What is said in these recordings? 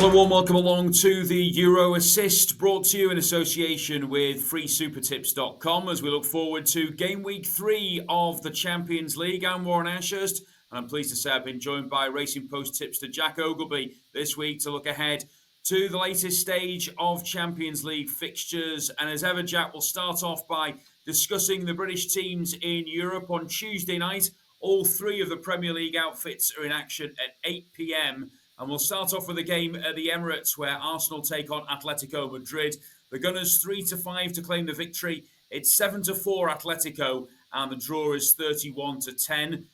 Well, a warm welcome along to the Euro Assist, brought to you in association with freesupertips.com as we look forward to game week 3 of the Champions League. I'm Warren Ashurst, and I'm pleased to say I've been joined by Racing Post tipster Jack Ogalbe this week to look ahead to the latest stage of Champions League fixtures. And as ever, Jack, will start off by discussing the British teams in Europe on Tuesday night. All 3 of the Premier League outfits are in action at 8 p.m. And we'll start off with a game at the Emirates where Arsenal take on Atletico Madrid. The Gunners 3-5 to claim the victory. It's 7-4 Atletico, and the draw is 31-10.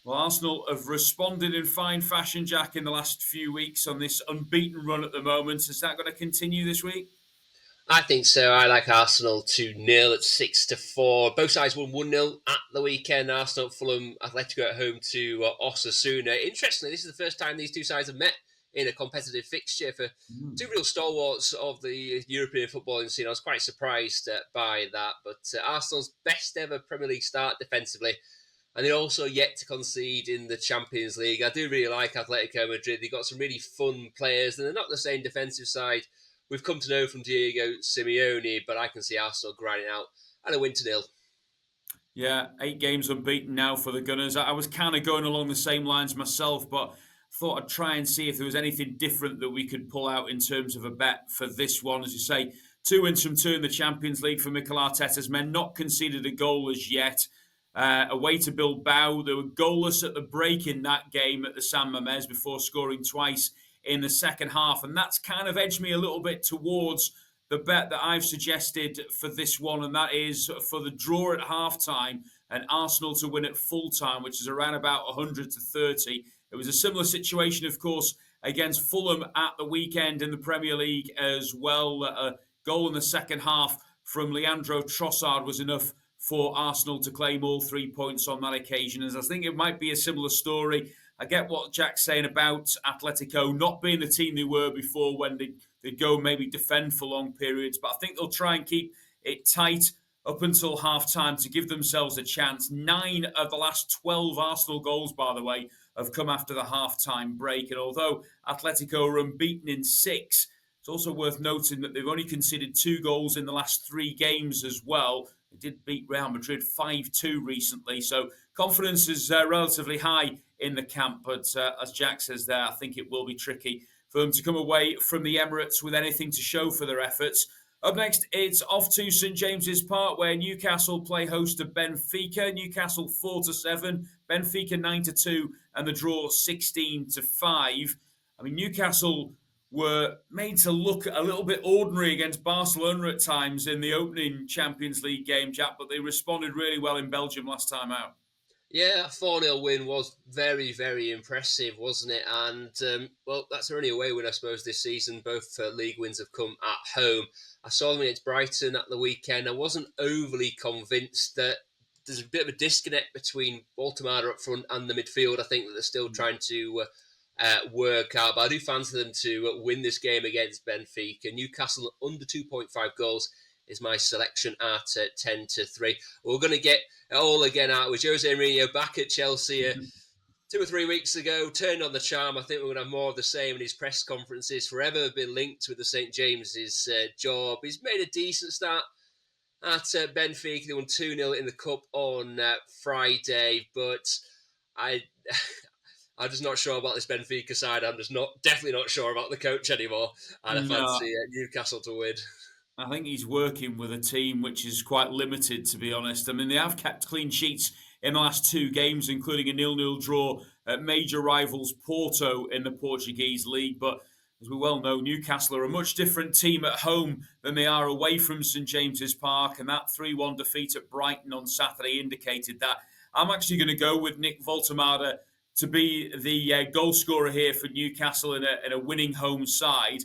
Well, Arsenal have responded in fine fashion, Jack, in the last few weeks on this unbeaten run at the moment. Is that going to continue this week? I think so. I like Arsenal 2-0 at 6-4. Both sides won 1-0 at the weekend. Arsenal, Fulham, Atletico at home to Osasuna. Interestingly, this is the first time these two sides have met in a competitive fixture for two real stalwarts of the European footballing scene. I was quite surprised by that. But Arsenal's best ever Premier League start defensively. And they're also yet to concede in the Champions League. I do really like Atletico Madrid. They've got some really fun players, and they're not the same defensive side we've come to know from Diego Simeone, but I can see Arsenal grinding out and a win 2-0. Yeah, 8 games unbeaten now for the Gunners. I was kind of going along the same lines myself, but thought I'd try and see if there was anything different that we could pull out in terms of a bet for this one. As you say, 2 wins from 2 in the Champions League for Mikel Arteta's men, not conceded a goal as yet. Away to Bilbao, they were goalless at the break in that game at the San Mamés before scoring twice in the second half, and that's kind of edged me a little bit towards the bet that I've suggested for this one, and that is for the draw at half-time and Arsenal to win at full-time, which is around about 100-30. It was a similar situation, of course, against Fulham at the weekend in the Premier League as well. A goal in the second half from Leandro Trossard was enough for Arsenal to claim all 3 points on that occasion, as I think it might be a similar story. I get what Jack's saying about Atletico not being the team they were before when they'd go maybe defend for long periods, but I think they'll try and keep it tight up until half-time to give themselves a chance. 9 of the last 12 Arsenal goals, by the way, have come after the half-time break, and although Atletico are unbeaten in 6, it's also worth noting that they've only conceded 2 goals in the last 3 games as well. They did beat Real Madrid 5-2 recently, so confidence is relatively high in the camp, but as Jack says there, I think it will be tricky for them to come away from the Emirates with anything to show for their efforts. Up next, it's off to St James's Park, where Newcastle play host to Benfica. Newcastle 4-7, Benfica 9-2, and the draw 16-5. I mean, Newcastle were made to look a little bit ordinary against Barcelona at times in the opening Champions League game, Jack, but they responded really well in Belgium last time out. Yeah, a 4-0 win was very, very impressive, wasn't it? And, well, that's their only away win, I suppose, this season. Both league wins have come at home. I saw them against Brighton at the weekend. I wasn't overly convinced that there's a bit of a disconnect between Baltimore up front and the midfield. I think that they're still trying to work out. But I do fancy them to win this game against Benfica. Newcastle under 2.5 goals is my selection at 10-3. We're going to get it all again out with Jose Mourinho back at Chelsea 2 or 3 weeks ago, turned on the charm. I think we're going to have more of the same in his press conferences. Forever been linked with the St James's job. He's made a decent start at Benfica. They won 2-0 in the Cup on Friday, but I'm just not sure about this Benfica side. I'm just definitely not sure about the coach anymore. And I fancy Newcastle to win. I think he's working with a team which is quite limited, to be honest. I mean, they have kept clean sheets in the last 2 games, including a 0-0 draw at major rivals Porto in the Portuguese league. But as we well know, Newcastle are a much different team at home than they are away from St James's Park. And that 3-1 defeat at Brighton on Saturday indicated that. I'm actually going to go with Nick Voltemade to be the goal scorer here for Newcastle in a winning home side.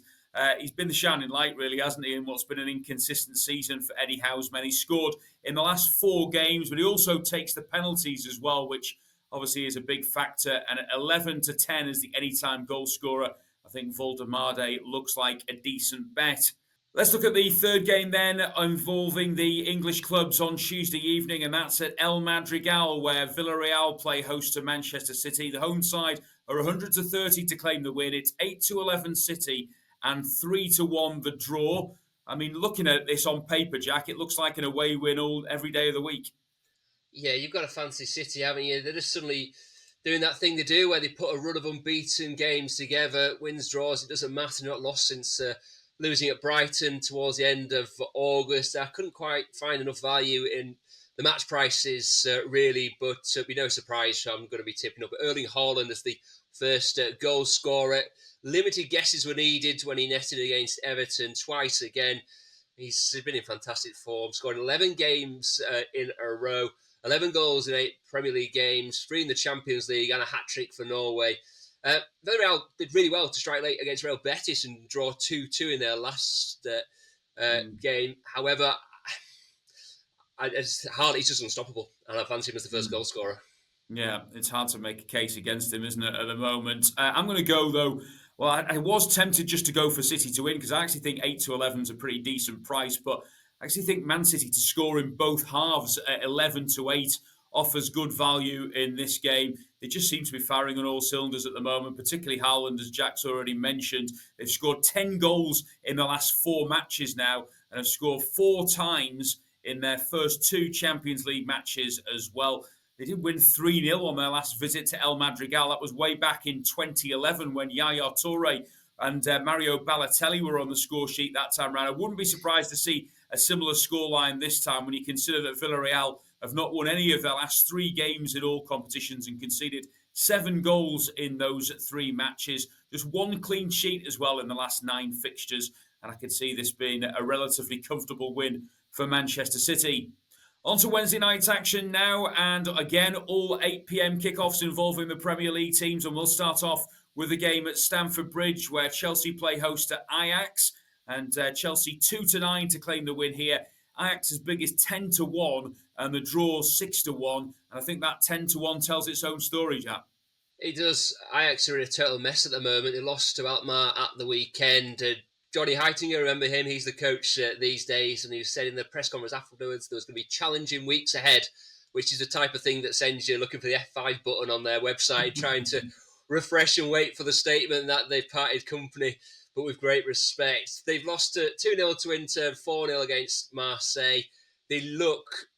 He's been the shining light, really, hasn't he, in what's been an inconsistent season for Eddie Howe's men. He scored in the last 4 games, but he also takes the penalties as well, which obviously is a big factor. And at 11-10 as the anytime goal scorer, I think Voltemade looks like a decent bet. Let's look at the third game then, involving the English clubs on Tuesday evening, and that's at El Madrigal, where Villarreal play host to Manchester City. The home side are 100 to 30 to claim the win. It's 8 to 11 City and 3 to 1 the draw. I mean, looking at this on paper, Jack, it looks like an away win every day of the week. Yeah, you've got a fancy City, haven't you? They're just suddenly doing that thing they do where they put a run of unbeaten games together, wins, draws, it doesn't matter. They're not lost since losing at Brighton towards the end of August. I couldn't quite find enough value in the match prices, really, but it'll be no surprise. I'm going to be tipping up Erling Haaland as the first goal scorer. Limited guesses were needed when he netted against Everton twice again. He's been in fantastic form, scoring 11 games in a row. 11 goals in 8 Premier League games, 3 in the Champions League, and a hat-trick for Norway. Villarreal did really well to strike late against Real Betis and draw 2-2 in their last game. However, he's just unstoppable, and I fancy him as the first goal scorer. Yeah, it's hard to make a case against him, isn't it, at the moment? I'm going to go, though. Well, I was tempted just to go for City to win because I actually think 8 to 11 is a pretty decent price, but I actually think Man City to score in both halves at 11 to 8 offers good value in this game. They just seem to be firing on all cylinders at the moment, particularly Haaland, as Jack's already mentioned. They've scored 10 goals in the last 4 matches now and have scored 4 times in their first 2 Champions League matches as well. They did win 3-0 on their last visit to El Madrigal. That was way back in 2011 when Yaya Touré and Mario Balotelli were on the score sheet that time round. I wouldn't be surprised to see a similar scoreline this time when you consider that Villarreal have not won any of their last 3 games in all competitions and conceded 7 goals in those 3 matches. Just 1 clean sheet as well in the last 9 fixtures. And I could see this being a relatively comfortable win for Manchester City. On to Wednesday night's action now, and again, all 8 p.m. kickoffs involving the Premier League teams, and we'll start off with a game at Stamford Bridge where Chelsea play host to Ajax, and Chelsea 2-9 to claim the win here. Ajax as big as 10-1, and the draw 6-1, and I think that 10-1 tells its own story, Jack. It does. Ajax are in a total mess at the moment. They lost to Alkmaar at the weekend. Johnny Heitinger, remember him? He's the coach these days, and he said in the press conference afterwards there was going to be challenging weeks ahead, which is the type of thing that sends you looking for the F5 button on their website, trying to refresh and wait for the statement that they've parted company, but with great respect. They've lost 2-0 to Inter, 4-0 against Marseille. They look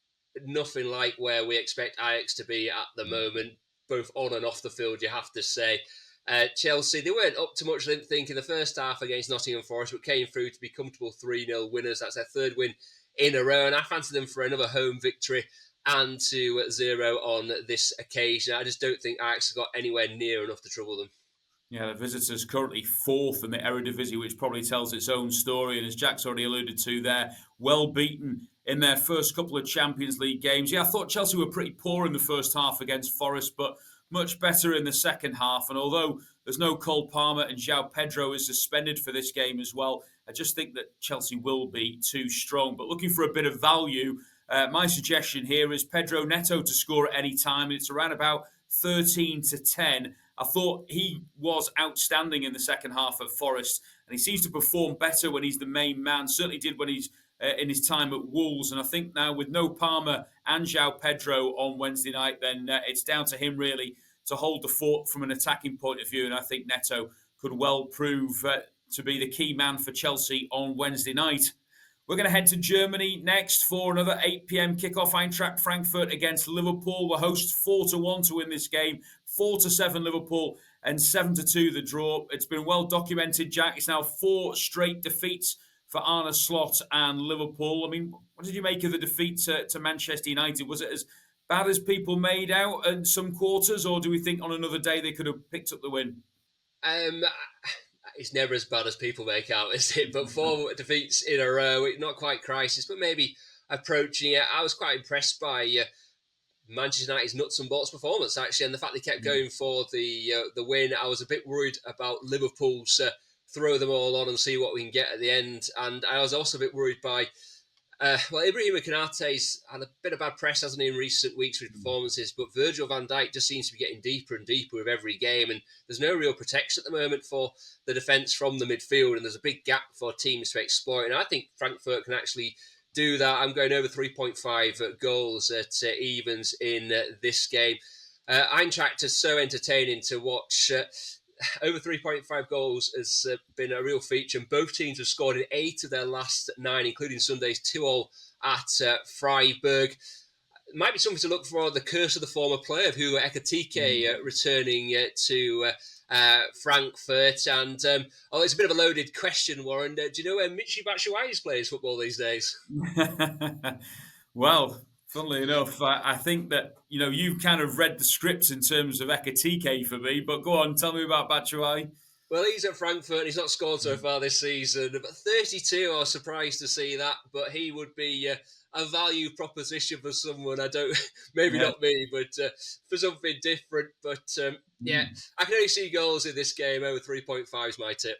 nothing like where we expect Ajax to be at the moment, both on and off the field, you have to say. Chelsea, they weren't up to much, I didn't think, in the first half against Nottingham Forest, but came through to be comfortable 3-0 winners. That's their 3rd win in a row, and I fancy them for another home victory and 2-0 on this occasion. I just don't think Ajax have got anywhere near enough to trouble them. Yeah, the visitors currently 4th in the Eredivisie, which probably tells its own story. And as Jack's already alluded to there, well beaten in their first couple of Champions League games. Yeah, I thought Chelsea were pretty poor in the first half against Forest, but much better in the second half. And although there's no Cole Palmer and João Pedro is suspended for this game as well, I just think that Chelsea will be too strong. But looking for a bit of value, my suggestion here is Pedro Neto to score at any time. It's around about 13-10. I thought he was outstanding in the second half at Forest, and he seems to perform better when he's the main man. Certainly did when he's in his time at Wolves, and I think now with no Palmer and João Pedro on Wednesday night, then it's down to him really to hold the fort from an attacking point of view, and I think Neto could well prove to be the key man for Chelsea on Wednesday night. We're going to head to Germany next for another 8 p.m. kickoff. Eintracht Frankfurt against Liverpool. The hosts 4-1 to win this game, 4-7 Liverpool, and 7-2 the draw. It's been well documented, Jack. It's now 4 straight defeats for Arne Slot and Liverpool. I mean, what did you make of the defeat to Manchester United? Was it as bad as people made out in some quarters, or do we think on another day they could have picked up the win? It's never as bad as people make out, is it? But 4 defeats in a row, not quite crisis, but maybe approaching it. I was quite impressed by Manchester United's nuts and bolts performance, actually, and the fact they kept going for the win. I was a bit worried about Liverpool's throw them all on and see what we can get at the end. And I was also a bit worried by Ibrahima Konate's had a bit of bad press, hasn't he, in recent weeks with performances, but Virgil van Dijk just seems to be getting deeper and deeper with every game, and there's no real protection at the moment for the defence from the midfield, and there's a big gap for teams to exploit, and I think Frankfurt can actually do that. I'm going over 3.5 goals at evens in this game. Eintracht is so entertaining to watch. Over 3.5 goals has been a real feature, and both teams have scored in 8 of their last 9, including Sunday's 2-2 at Freiburg. Might be something to look for, the curse of the former player, Hugo Ekitike, returning to Frankfurt. And it's a bit of a loaded question, Warren. Do you know where Michy Batshuayi plays football these days? Well, funnily enough, I think that you've kind of read the script in terms of Ekitike for me. But go on, tell me about Batshuayi. Well, he's at Frankfurt. He's not scored so far this season. But 32, I was surprised to see that. But he would be a value proposition for someone. I don't, maybe Yeah. not me, but for something different. But yeah, I can only see goals in this game. Over 3.5 is my tip.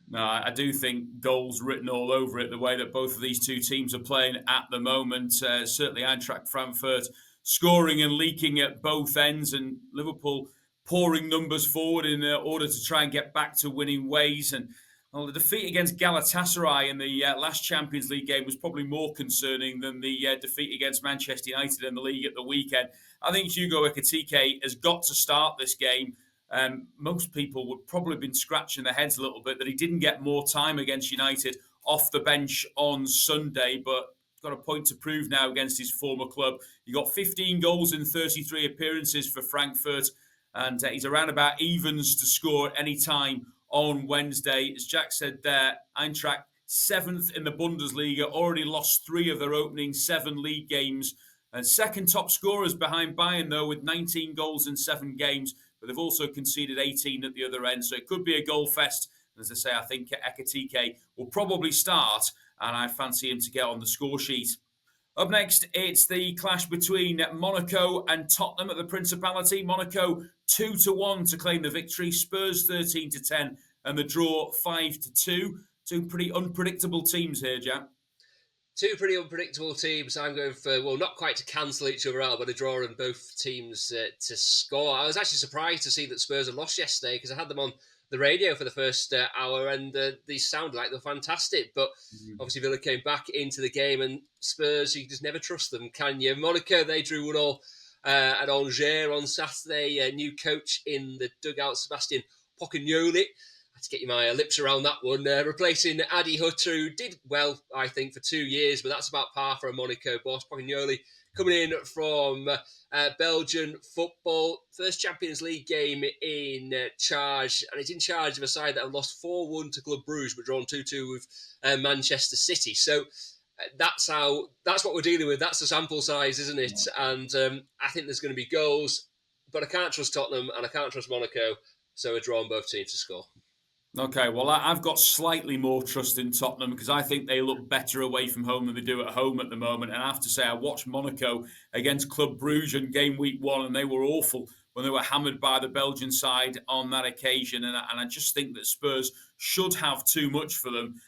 No, I do think goals written all over it, the way that both of these two teams are playing at the moment. Certainly Eintracht Frankfurt scoring and leaking at both ends, and Liverpool pouring numbers forward in order to try and get back to winning ways. And the defeat against Galatasaray in the last Champions League game was probably more concerning than the defeat against Manchester United in the league at the weekend. I think Hugo Ekitike has got to start this game. Most people would probably have been scratching their heads a little bit that he didn't get more time against United off the bench on Sunday, but got a point to prove now against his former club. He got 15 goals in 33 appearances for Frankfurt, and he's around about evens to score at any time on Wednesday. As Jack said there, Eintracht 7th in the Bundesliga, already lost 3 of their opening 7 league games, and second top scorers behind Bayern, though, with 19 goals in 7 games. But they've also conceded 18 at the other end. So it could be a goal fest. And as I say, I think Ekitike will probably start, and I fancy him to get on the score sheet. Up next, it's the clash between Monaco and Tottenham at the Principality. Monaco 2-1 to claim the victory. Spurs 13-10, and the draw 5-2. Two pretty unpredictable teams here, Jack. Two pretty unpredictable teams. I'm going for, well, not quite to cancel each other out, but a draw in both teams to score. I was actually surprised to see that Spurs had lost yesterday, because I had them on the radio for the first hour, and they sounded like they were fantastic. But obviously Villa came back into the game, and Spurs, you just never trust them, can you? Monaco, they drew 1-1 at Angers on Saturday. New coach in the dugout, Sebastian Pocagnoli. To get my lips around that one, replacing Adi Hutter, who did well, I think, for 2 years, but that's about par for a Monaco boss. Pocagnoli coming in from Belgian football. First Champions League game in charge, and it's in charge of a side that have lost 4-1 to Club Brugge, but drawn 2-2 with Manchester City. So that's what we're dealing with. That's the sample size, isn't it? And I think there's going to be goals, but I can't trust Tottenham and I can't trust Monaco, so a draw on both teams to score. Okay, well, I've got slightly more trust in Tottenham because I think they look better away from home than they do at home at the moment. And I have to say, I watched Monaco against Club Brugge in game week 1, and they were awful when they were hammered by the Belgian side on that occasion. And I just think that Spurs should have too much for them.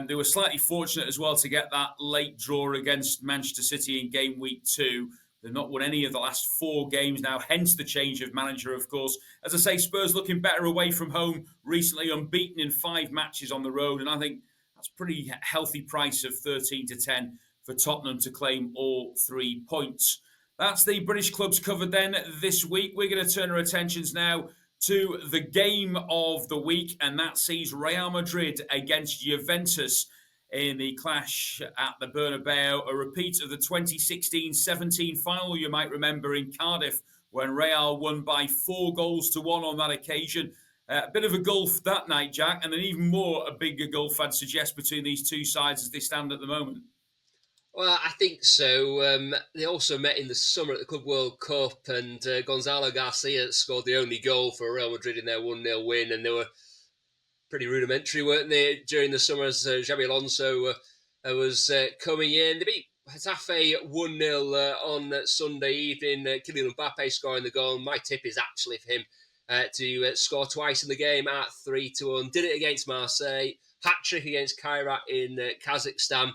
They were slightly fortunate as well to get that late draw against Manchester City in game week 2. They've not won any of the last 4 games now, hence the change of manager, of course. As I say, Spurs looking better away from home recently, unbeaten in 5 matches on the road. And I think that's a pretty healthy price of 13-10 for Tottenham to claim all 3 points. That's the British clubs covered then this week. We're going to turn our attentions now to the game of the week, and that sees Real Madrid against Juventus in the clash at the Bernabeu, a repeat of the 2016-17 final, you might remember, in Cardiff, when Real won by 4-1 on that occasion. A bit of a gulf that night, Jack, and an even more a bigger gulf, I'd suggest, between these two sides as they stand at the moment. Well, I think so. They also met in the summer at the Club World Cup, and Gonzalo Garcia scored the only goal for Real Madrid in their 1-0 win, and they were pretty rudimentary, weren't they, during the summer as Xabi Alonso was coming in. They beat Getafe 1-0 on Sunday evening. Kylian Mbappe scoring the goal. My tip is actually for him to score twice in the game at 3-1. Did it against Marseille. Hat-trick against Kairat in Kazakhstan.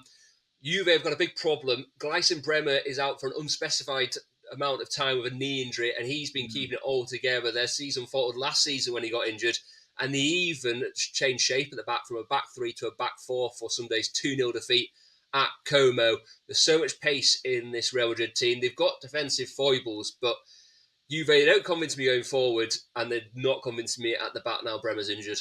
Juve have got a big problem. Gleison Bremer is out for an unspecified amount of time with a knee injury, and he's been keeping it all together. Their season faltered last season when he got injured, and they even changed shape at the back from a back 3 to a back 4 for Sunday's 2-0 defeat at Como. There's so much pace in this Real Madrid team. They've got defensive foibles, but Juve, they don't convince me going forward, and they're not convincing me at the back now. Bremer's injured.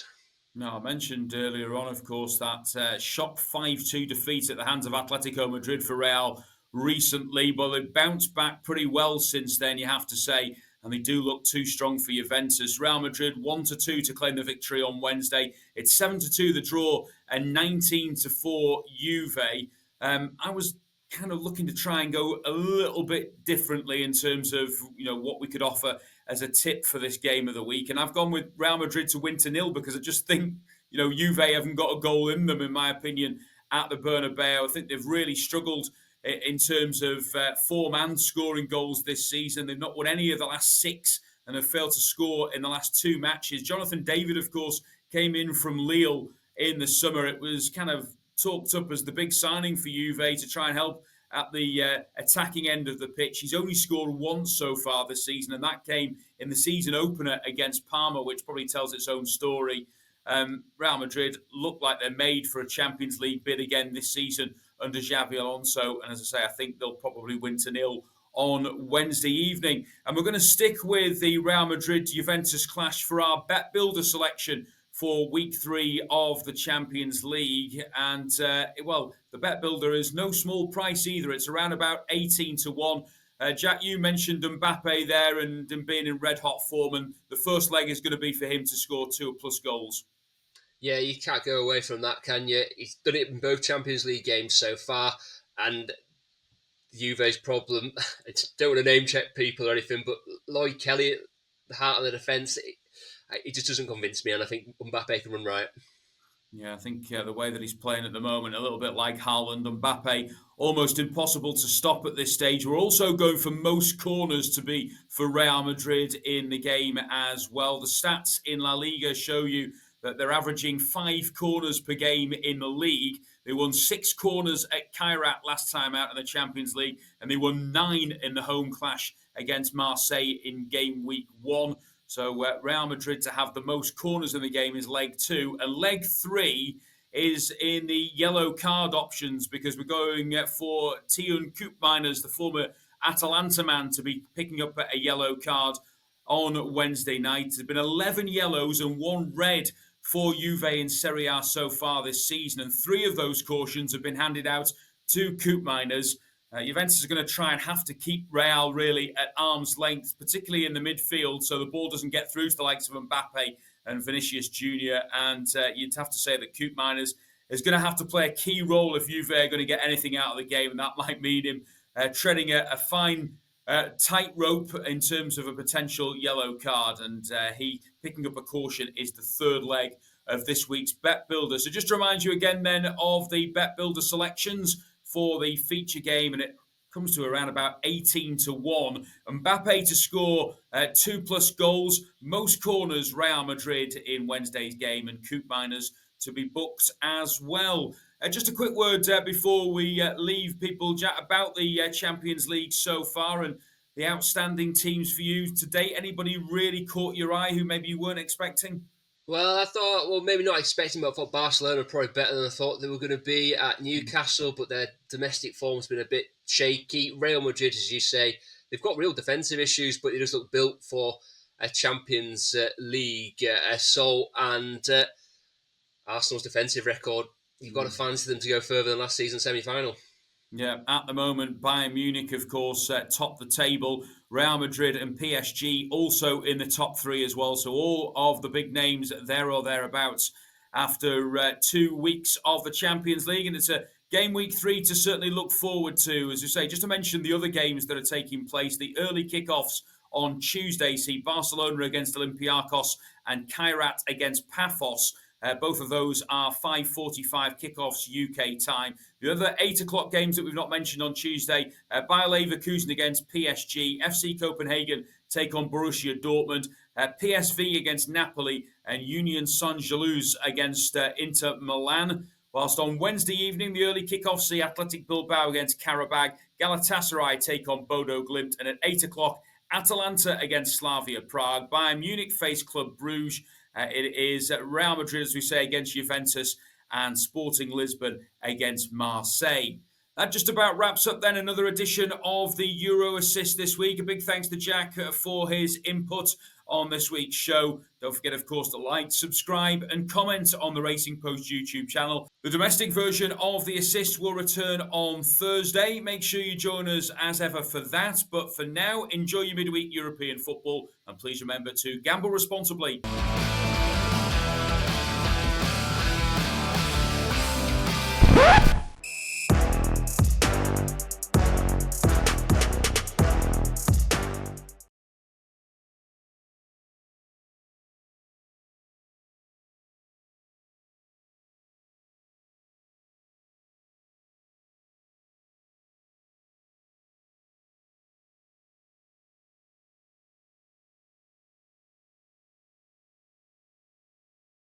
No, I mentioned earlier on, of course, that shock 5-2 defeat at the hands of Atletico Madrid for Real recently, but they've bounced back pretty well since then, you have to say, and they do look too strong for Juventus. Real Madrid 1-2 to claim the victory on Wednesday. It's 7-2 the draw and 19-4 Juve. I was kind of looking to try and go a little bit differently in terms of what we could offer as a tip for this game of the week, and I've gone with Real Madrid to win 2-0 because I just think Juve haven't got a goal in them, in my opinion, at the Bernabeu. I think they've really struggled in terms of form and scoring goals this season. They've not won any of the last 6 and have failed to score in the last 2 matches. Jonathan David, of course, came in from Lille in the summer. It was kind of talked up as the big signing for Juve to try and help at the attacking end of the pitch. He's only scored once so far this season, and that came in the season opener against Parma, which probably tells its own story. Real Madrid look like they're made for a Champions League bid again this season under Xabi Alonso, and as I say, I think they'll probably win 2-0 on Wednesday evening. And we're going to stick with the Real Madrid-Juventus clash for our bet builder selection for week 3 of the Champions League. And, the bet builder is no small price either. It's around about 18-1. Jack, you mentioned Mbappe there and him being in red-hot form, and the first leg is going to be for him to score 2+ goals. Yeah, you can't go away from that, can you? He's done it in both Champions League games so far, and Juve's problem, I don't want to name check people or anything, but Lloyd Kelly at the heart of the defence, it just doesn't convince me, and I think Mbappe can run right. Yeah, I think the way that he's playing at the moment, a little bit like Haaland and Mbappe, almost impossible to stop at this stage. We're also going for most corners to be for Real Madrid in the game as well. The stats in La Liga show you that they're averaging 5 corners per game in the league. They won 6 corners at Kairat last time out in the Champions League, and they won 9 in the home clash against Marseille in game week 1. So Real Madrid to have the most corners in the game is leg 2. And leg 3 is in the yellow card options because we're going for Teun Koopmeiners, the former Atalanta man, to be picking up a yellow card on Wednesday night. There's been 11 yellows and 1 red for Juve in Serie A so far this season. And 3 of those cautions have been handed out to Koopmeiners. Juventus are going to try and have to keep Real really at arm's length, particularly in the midfield, so the ball doesn't get through to the likes of Mbappe and Vinicius Jr. And you'd have to say that Koopmeiners is going to have to play a key role if Juve are going to get anything out of the game, and that might mean him treading a fine tightrope in terms of a potential yellow card. And he picking up a caution is the 3rd leg of this week's Bet Builder. So just to remind you again then of the Bet Builder selections for the feature game, and it comes to around about 18-1. Mbappe to score 2+ goals, most corners Real Madrid in Wednesday's game, and Koopmeiners to be booked as well. Just a quick word before we leave people, Jack, about the Champions League so far and the outstanding teams for you to date. Anybody really caught your eye who maybe you weren't expecting? Well, I thought, maybe not expecting, but I thought Barcelona were probably better than I thought they were going to be at Newcastle, but their domestic form's been a bit shaky. Real Madrid, as you say, they've got real defensive issues, but they just look built for a Champions League assault. And Arsenal's defensive record, you've got to fancy them to go further than last season's semi-final. Yeah, at the moment, Bayern Munich, of course, top the table. Real Madrid and PSG also in the top 3 as well. So all of the big names there or thereabouts after 2 weeks of the Champions League. And it's a game week 3 to certainly look forward to. As you say, just to mention the other games that are taking place, the early kickoffs on Tuesday see Barcelona against Olympiacos and Kairat against Paphos. Both of those are 5:45 kickoffs UK time. The other 8 o'clock games that we've not mentioned on Tuesday, Bayer Leverkusen against PSG, FC Copenhagen take on Borussia Dortmund, PSV against Napoli, and Union Saint-Gilloise against Inter Milan. Whilst on Wednesday evening, the early kickoffs see Athletic Bilbao against Karabag, Galatasaray take on Bodo Glimt, and at 8 o'clock, Atalanta against Slavia Prague, Bayern Munich face Club Bruges. It is Real Madrid, as we say, against Juventus, and Sporting Lisbon against Marseille. That just about wraps up then another edition of the Euro Assist this week. A big thanks to Jack for his input on this week's show. Don't forget, of course, to like, subscribe, and comment on the Racing Post YouTube channel. The domestic version of the Assist will return on Thursday. Make sure you join us as ever for that. But for now, enjoy your midweek European football, and please remember to gamble responsibly.